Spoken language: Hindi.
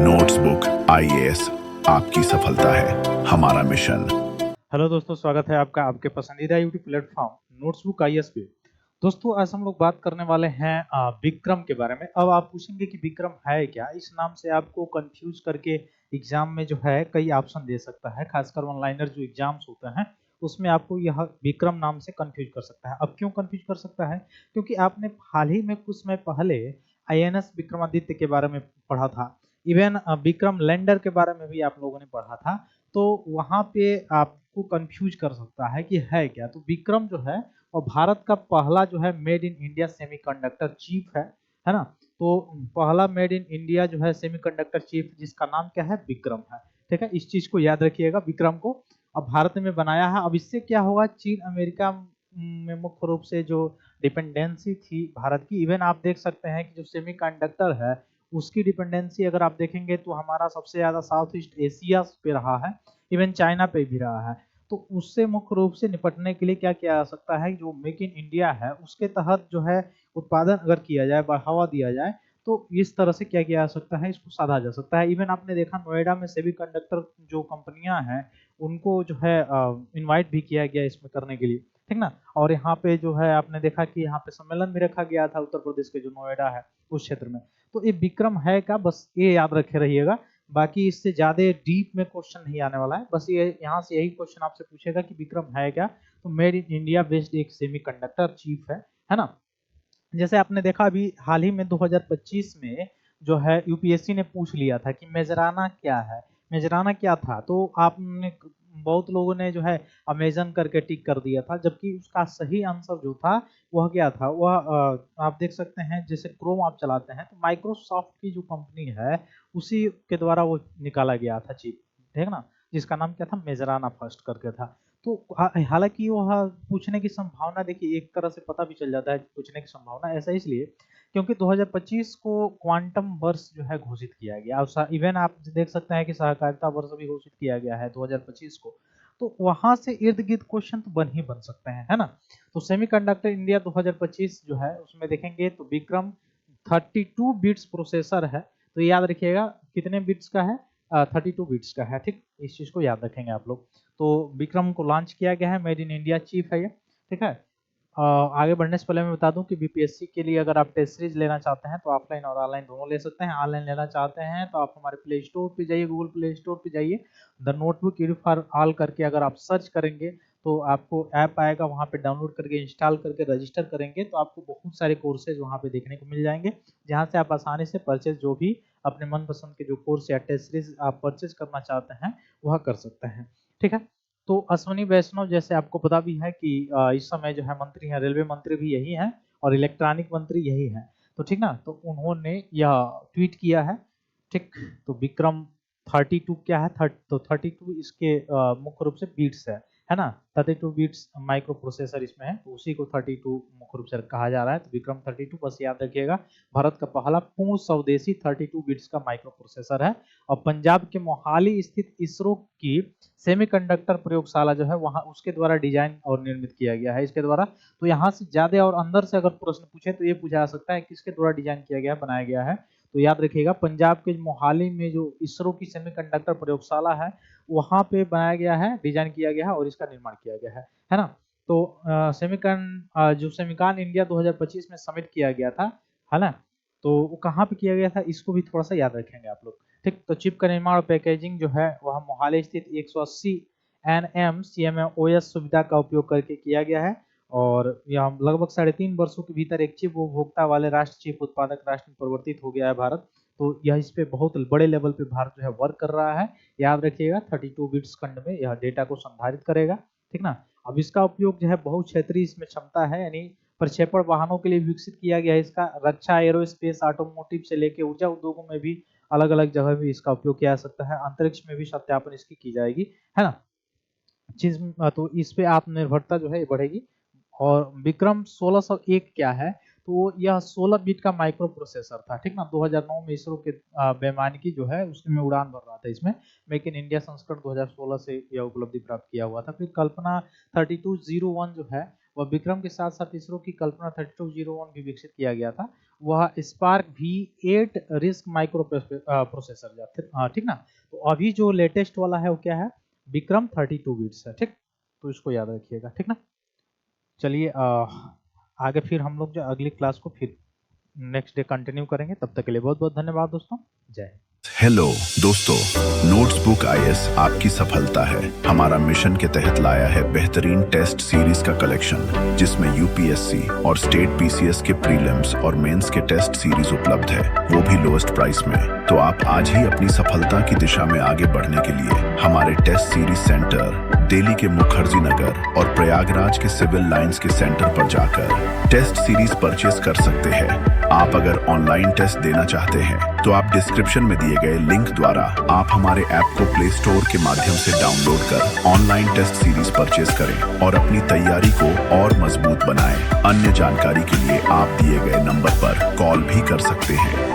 नोट्सबुक आईएएस आपकी सफलता है हमारा मिशन। हेलो दोस्तों, स्वागत है आपका आपके पसंदीदा यूट्यूब प्लेटफॉर्म नोट्सबुक आईएएस पे। दोस्तों, आज हम लोग बात करने वाले हैं विक्रम के बारे में। अब आप पूछेंगे कि विक्रम है क्या। इस नाम से आपको कंफ्यूज करके एग्जाम में जो है कई ऑप्शन दे सकता है, खासकर ऑनलाइनर जो एग्जाम्स होते हैं उसमें आपको यह विक्रम नाम से कंफ्यूज कर सकता है। अब क्यों कंफ्यूज कर सकता है? क्योंकि आपने हाल ही में कुछ समय पहले आईएनएस विक्रमादित्य के बारे में पढ़ा था। इवन विक्रम लैंडर के बारे में भी आप लोगों ने पढ़ा था। तो वहां पे आपको कंफ्यूज कर सकता है कि है क्या। तो विक्रम जो है और भारत का पहला जो है made in India semiconductor chip है ना। तो पहला मेड इन इंडिया जो है सेमीकंडक्टर चिप जिसका नाम क्या है, विक्रम है। ठीक है, इस चीज को याद रखिएगा। विक्रम को अब भारत में बनाया है। अब इससे क्या होगा, चीन अमेरिका में मुख्य रूप से जो डिपेंडेंसी थी भारत की, इवन आप देख सकते हैं कि जो सेमीकंडक्टर है उसकी डिपेंडेंसी अगर आप देखेंगे तो हमारा सबसे ज्यादा साउथ ईस्ट एशिया पे रहा है, इवन चाइना पे भी रहा है। तो उससे मुख्य रूप से निपटने के लिए क्या किया जा सकता है, जो मेक इन इंडिया है उसके तहत जो है उत्पादन अगर किया जाए, बढ़ावा दिया जाए, तो इस तरह से क्या किया जा सकता है, इसको साधा जा सकता है। इवन आपने देखा नोएडा में सेमीकंडक्टर जो कंपनियां हैं उनको जो है इनवाइट भी किया गया इसमें करने के लिए, ठीक ना। और यहाँ पे जो है आपने देखा कि यहाँ पे सम्मेलन भी रखा गया था उत्तर प्रदेश के जो नोएडा है उस क्षेत्र में। तो ये विक्रम है क्या, बस ये याद रखे रहिएगा। बाकी इससे ज्यादा डीप में क्वेश्चन नहीं आने वाला है। बस ये यहाँ से यही क्वेश्चन आपसे पूछेगा कि विक्रम है क्या। तो मेड इन इंडिया बेस्ड एक सेमीकंडक्टर चिप है ना। जैसे आपने देखा अभी हाल ही में 2025 में जो है यूपीएससी ने पूछ लिया था कि मेजराना क्या है। मेजराना क्या था, तो आपने बहुत लोगों ने जो है अमेजन करके टिक कर दिया था, जबकि उसका सही आंसर जो था वह क्या था, वह आप देख सकते हैं जैसे क्रोम आप चलाते हैं तो माइक्रोसॉफ्ट की जो कंपनी है उसी के द्वारा वो निकाला गया था चिप, ठीक ना, जिसका नाम क्या था, मेजराना फर्स्ट करके था। तो हालांकि वह पूछने की संभावना देखिए एक तरह से पता भी चल जाता है पूछने की संभावना, ऐसा इसलिए क्योंकि 2025 को क्वांटम वर्ष जो है घोषित किया गया। और इवन आप देख सकते हैं कि सहकारिता वर्ष भी घोषित किया गया है 2025 को। तो वहां से इर्द गिर्द क्वेश्चन तो बन सकते हैं, है ना। तो सेमीकंडक्टर इंडिया 2025 जो है उसमें देखेंगे तो विक्रम 32 बिट्स प्रोसेसर है। तो याद रखिएगा कितने बिट्स का है, 32 बिट्स का है, ठीक। इस चीज को याद रखेंगे आप लोग। तो विक्रम को लॉन्च किया गया है, मेड इन इंडिया चीफ है ये, ठीक है। आगे बढ़ने से पहले मैं बता दूं कि बीपीएससी के लिए अगर आप टेस्ट सीरीज लेना चाहते हैं तो ऑफलाइन और ऑनलाइन दोनों ले सकते हैं। ऑनलाइन लेना चाहते हैं तो आप हमारे प्ले स्टोर पे जाइए, गूगल प्ले स्टोर पे जाइए, the notebook YouTube for all करके अगर आप सर्च करेंगे तो आपको ऐप आएगा, वहां पे डाउनलोड करके इंस्टॉल करके रजिस्टर करेंगे तो आपको बहुत सारे कोर्सेज वहां पे देखने को मिल जाएंगे, जहां से आप आसानी से परचेज जो भी अपने मनपसंद के जो कोर्स या टेस्ट सीरीज आप परचेज करना चाहते हैं वह कर सकते हैं, ठीक है। तो अश्विनी वैष्णव जैसे आपको पता भी है कि इस समय जो है मंत्री हैं, रेलवे मंत्री भी यही हैं और इलेक्ट्रॉनिक मंत्री यही हैं। तो ठीक ना, तो उन्होंने यह ट्वीट किया है, ठीक। तो विक्रम 32 क्या है, तो 32 इसके मुख्य रूप से बीट्स है ना। 32 बीट्स माइक्रो प्रोसेसर इसमें है, तो उसी को 32 मुख्य रूप से कहा जा रहा है। तो विक्रम 32 बस याद रखिएगा, भारत का पहला पूर्ण स्वदेशी 32 बिट्स का माइक्रो प्रोसेसर है। और पंजाब के मोहाली स्थित इसरो की सेमीकंडक्टर प्रयोगशाला जो है वहां उसके द्वारा डिजाइन और निर्मित किया गया है इसके द्वारा। तो यहाँ से ज्यादा और अंदर से अगर प्रश्न पूछे तो ये पूछा जा सकता है किसके द्वारा डिजाइन किया गया, बनाया गया है। तो याद रखिएगा पंजाब के मोहाली में जो इसरो की सेमीकंडक्टर प्रयोगशाला है वहां पे बनाया गया है, डिजाइन किया गया है और इसका निर्माण किया गया है ना। तो जो सेमिकान इंडिया 2025 में सबमिट किया गया था, है ना। तो वो कहाँ पे किया गया था इसको भी थोड़ा सा याद रखेंगे आप लोग, ठीक। तो चिप का निर्माण और पैकेजिंग जो है वह मोहाली स्थित 180 एनएम सीएमओएस सुविधा का उपयोग करके किया गया है। और यह लगभग 3.5 वर्षों के भीतर एक चिप उपभोक्ता वाले राष्ट्र चिप उत्पादक राष्ट्र में परिवर्तित हो गया है भारत। तो यह इस पे बहुत बड़े लेवल पे भारत जो है वर्क कर रहा है। याद रखिएगा 32 बिट्स खंड में यह डेटा को संधारित करेगा, ठीक ना। अब इसका उपयोग जो है बहुत क्षेत्रीय इसमें क्षमता है, यानी प्रक्षेपण वाहनों के लिए विकसित किया गया है। इसका रक्षा, एरोस्पेस, ऑटोमोटिव से लेके ऊर्जा उद्योगों में भी अलग अलग जगह भी इसका उपयोग किया जा सकता है। अंतरिक्ष में भी सत्यापन इसकी की जाएगी, है ना। चीज तो इस पे आत्मनिर्भरता जो है ये बढ़ेगी। और विक्रम 1601 क्या है, तो यह 16 बिट का माइक्रो प्रोसेसर था, ठीक ना। 2009 में इसरो के वैमानिकी जो है उसमें उड़ान भर रहा था इसमें। मेक इन इंडिया संस्करण 2016 से यह उपलब्धि प्राप्त किया हुआ था। फिर कल्पना 3201 जो है वह विक्रम के साथ साथ इसरो की कल्पना 3201 भी विकसित किया गया था। वह spark V8 risk micro processor, ठीक ना। तो अभी जो लेटेस्ट वाला है वो क्या है, विक्रम 32 बिट्स है, ठीक। तो इसको याद रखिएगा, ठीक ना। चलिए आगे फिर हम लोग जो अगली क्लास को फिर नेक्स्ट डे कंटिन्यू करेंगे। तब तक के लिए बहुत बहुत धन्यवाद दोस्तों, जय हिंद। हेलो दोस्तों, नोट्सबुक आईएएस आपकी सफलता है हमारा मिशन के तहत लाया है बेहतरीन टेस्ट सीरीज का कलेक्शन, जिसमें यूपीएससी और स्टेट पीसीएस के प्रीलिम्स और मेंस के टेस्ट सीरीज उपलब्ध है, वो भी लोएस्ट प्राइस में। तो आप आज ही अपनी सफलता की दिशा में आगे बढ़ने के लिए हमारे टेस्ट सीरीज सेंटर दिल्ली के मुखर्जी नगर और प्रयागराज के सिविल लाइंस के सेंटर पर जाकर टेस्ट सीरीज परचेज कर सकते हैं। आप अगर ऑनलाइन टेस्ट देना चाहते हैं तो आप डिस्क्रिप्शन में दिए गए लिंक द्वारा आप हमारे ऐप को प्ले स्टोर के माध्यम से डाउनलोड कर ऑनलाइन टेस्ट सीरीज परचेज करें और अपनी तैयारी को और मजबूत बनाएं। अन्य जानकारी के लिए आप दिए गए नंबर पर कॉल भी कर सकते हैं।